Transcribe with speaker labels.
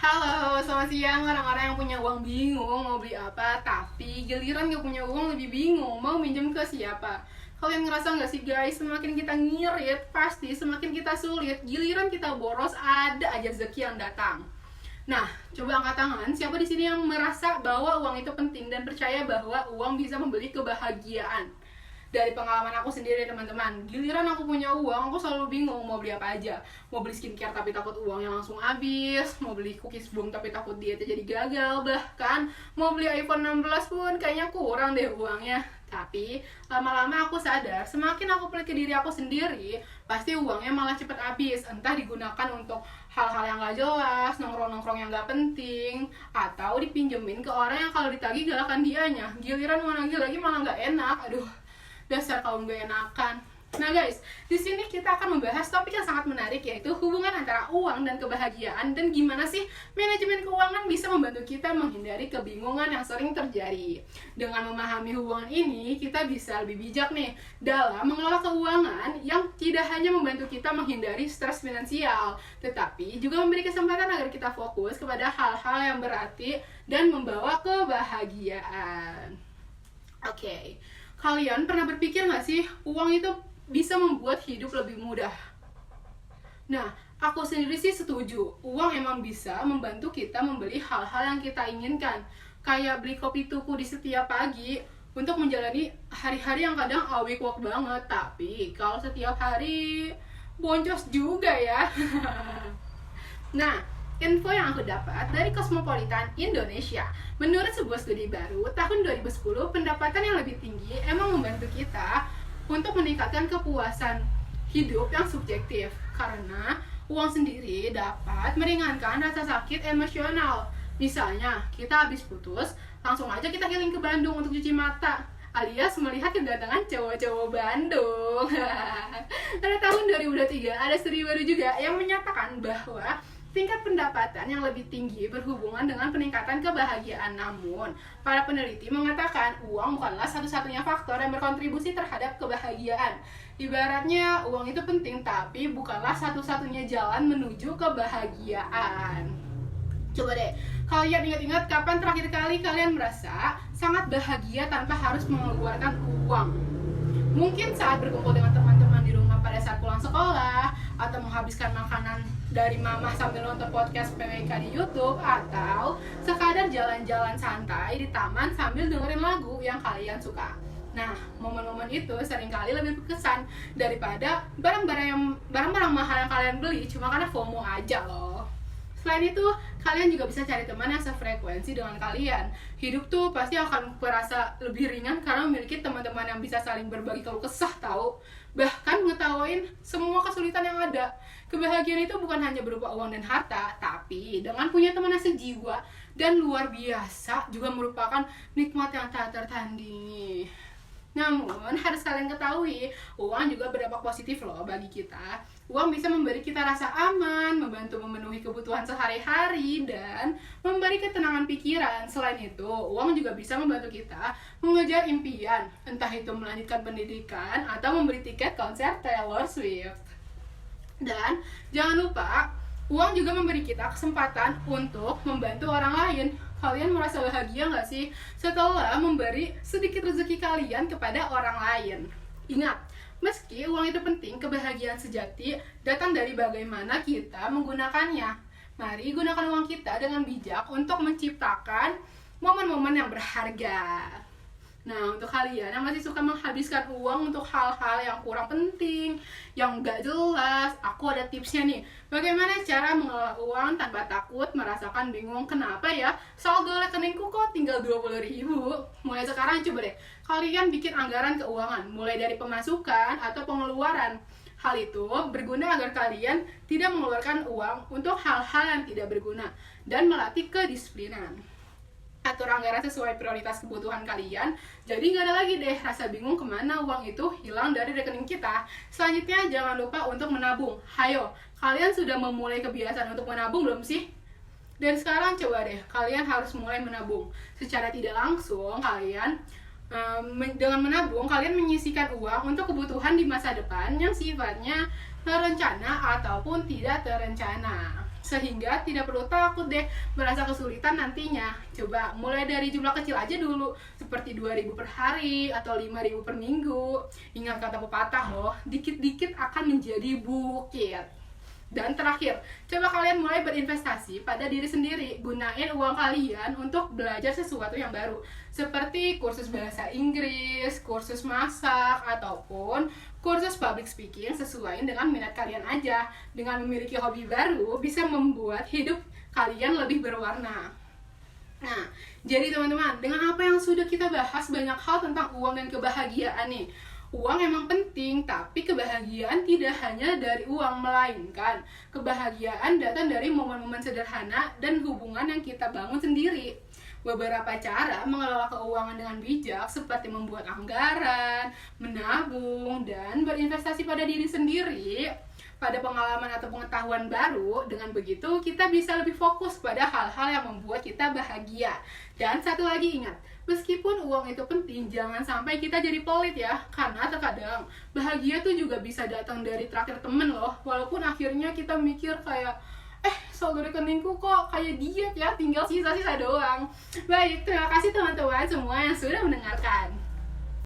Speaker 1: Halo, selamat siang orang-orang yang punya uang bingung mau beli apa, tapi giliran gak punya uang lebih bingung mau minjem ke siapa. Kalian ngerasa gak sih guys, semakin kita ngirit, pasti semakin kita sulit. Giliran kita boros, ada aja rezeki yang datang. Nah, coba angkat tangan, siapa di sini yang merasa bahwa uang itu penting dan percaya bahwa uang bisa membeli kebahagiaan? Dari pengalaman aku sendiri teman-teman, giliran aku punya uang, aku selalu bingung mau beli apa aja. Mau beli skincare tapi takut uangnya langsung habis, mau beli cookies boom tapi takut dietnya jadi gagal, bahkan mau beli iPhone 16 pun kayaknya kurang deh uangnya. Tapi lama-lama aku sadar, semakin aku pelit ke diri aku sendiri, pasti uangnya malah cepet habis. Entah digunakan untuk hal-hal yang gak jelas, nongkrong-nongkrong yang gak penting, atau dipinjemin ke orang yang kalau ditagih gak akan dianya. Giliran mau nagih lagi malah gak enak. Aduh, dasar kaum gak enakan. Nah guys, di sini kita akan membahas topik yang sangat menarik, yaitu hubungan antara uang dan kebahagiaan, dan gimana sih manajemen keuangan bisa membantu kita menghindari kebingungan yang sering terjadi. Dengan memahami hubungan ini, kita bisa lebih bijak nih dalam mengelola keuangan yang tidak hanya membantu kita menghindari stres finansial, tetapi juga memberi kesempatan agar kita fokus kepada hal-hal yang berarti dan membawa kebahagiaan. Oke. Kalian pernah berpikir gak sih, uang itu bisa membuat hidup lebih mudah? Nah, aku sendiri sih setuju. Uang emang bisa membantu kita membeli hal-hal yang kita inginkan. Kayak beli kopi tuku di setiap pagi untuk menjalani hari-hari yang kadang awkward banget. Tapi kalau setiap hari, boncos juga ya. Nah, info yang aku dapat dari Cosmopolitan Indonesia, menurut sebuah studi baru tahun 2010, pendapatan yang lebih tinggi emang membantu kita untuk meningkatkan kepuasan hidup yang subjektif, karena uang sendiri dapat meringankan rasa sakit emosional. Misalnya, kita habis putus, langsung aja kita healing ke Bandung untuk cuci mata, alias melihat kedatangan cowok-cowok Bandung. Pada tahun 2023 ada studi baru juga yang menyatakan bahwa tingkat pendapatan yang lebih tinggi berhubungan dengan peningkatan kebahagiaan. Namun, para peneliti mengatakan uang bukanlah satu-satunya faktor yang berkontribusi terhadap kebahagiaan. Ibaratnya, uang itu penting, tapi bukanlah satu-satunya jalan menuju kebahagiaan. Coba deh, kalian ingat-ingat kapan terakhir kali kalian merasa sangat bahagia tanpa harus mengeluarkan uang? Mungkin saat berkumpul dengan teman-teman di rumah pada saat pulang sekolah, atau menghabiskan makanan dari mama sambil nonton podcast PWK di YouTube, atau sekadar jalan-jalan santai di taman sambil dengerin lagu yang kalian suka. Nah, momen-momen itu seringkali lebih berkesan daripada barang-barang mahal yang kalian beli cuma karena FOMO aja loh. Selain itu, kalian juga bisa cari teman yang sefrekuensi dengan kalian. Hidup tuh pasti akan terasa lebih ringan karena memiliki teman-teman yang bisa saling berbagi keluh kesah tahu. Bahkan ngetawain semua kesulitan yang ada. Kebahagiaan itu bukan hanya berupa uang dan harta, tapi dengan punya teman yang sejiwa dan luar biasa juga merupakan nikmat yang tak tertandingi. Namun, harus kalian ketahui, uang juga berdampak positif loh bagi kita. Uang bisa memberi kita rasa aman, membantu memenuhi kebutuhan sehari-hari, dan memberi ketenangan pikiran. Selain itu, uang juga bisa membantu kita mengejar impian, entah itu melanjutkan pendidikan atau membeli tiket konser Taylor Swift. Dan jangan lupa, uang juga memberi kita kesempatan untuk membantu orang lain. Kalian merasa bahagia gak sih setelah memberi sedikit rezeki kalian kepada orang lain? Ingat, meski uang itu penting, kebahagiaan sejati datang dari bagaimana kita menggunakannya. Mari gunakan uang kita dengan bijak untuk menciptakan momen-momen yang berharga. Nah, untuk kalian yang masih suka menghabiskan uang untuk hal-hal yang kurang penting, yang gak jelas, aku ada tipsnya nih. Bagaimana cara mengelola uang tanpa takut merasakan bingung, kenapa ya saldo rekeningku kok tinggal 20.000? Mulai sekarang coba deh, kalian bikin anggaran keuangan, mulai dari pemasukan atau pengeluaran. Hal itu berguna agar kalian tidak mengeluarkan uang untuk hal-hal yang tidak berguna dan melatih kedisiplinan. Atur anggaran sesuai prioritas kebutuhan kalian, jadi nggak ada lagi deh rasa bingung kemana uang itu hilang dari rekening kita. Selanjutnya, jangan lupa untuk menabung. Hayo, kalian sudah memulai kebiasaan untuk menabung belum sih? Dan sekarang coba deh, kalian harus mulai menabung. Secara tidak langsung, kalian dengan menabung, kalian menyisihkan uang untuk kebutuhan di masa depan yang sifatnya terencana ataupun tidak terencana. sehingga tidak perlu takut deh merasa kesulitan nantinya. Coba mulai dari jumlah kecil aja dulu, seperti 2.000 per hari atau 5.000 per minggu. Ingat kata pepatah loh, dikit-dikit akan menjadi bukit. Dan terakhir, coba kalian mulai berinvestasi pada diri sendiri. Gunain uang kalian untuk belajar sesuatu yang baru, seperti kursus bahasa Inggris, kursus masak, ataupun kursus public speaking sesuai dengan minat kalian aja. Dengan memiliki hobi baru, bisa membuat hidup kalian lebih berwarna. Nah, jadi teman-teman, dengan apa yang sudah kita bahas banyak hal tentang uang dan kebahagiaan nih. Uang emang penting, tapi kebahagiaan tidak hanya dari uang, melainkan kebahagiaan datang dari momen-momen sederhana dan hubungan yang kita bangun sendiri. Beberapa cara mengelola keuangan dengan bijak seperti membuat anggaran, menabung, dan berinvestasi pada diri sendiri, pada pengalaman atau pengetahuan baru. Dengan begitu, kita bisa lebih fokus pada hal-hal yang membuat kita bahagia. Dan satu lagi ingat, meskipun uang itu penting, jangan sampai kita jadi pelit ya. Karena terkadang bahagia tuh juga bisa datang dari traktir temen loh. Walaupun akhirnya kita mikir kayak, saldo rekeningku kok kayak diet ya, tinggal sisa-sisa doang. Baik, terima kasih teman-teman semua yang sudah mendengarkan.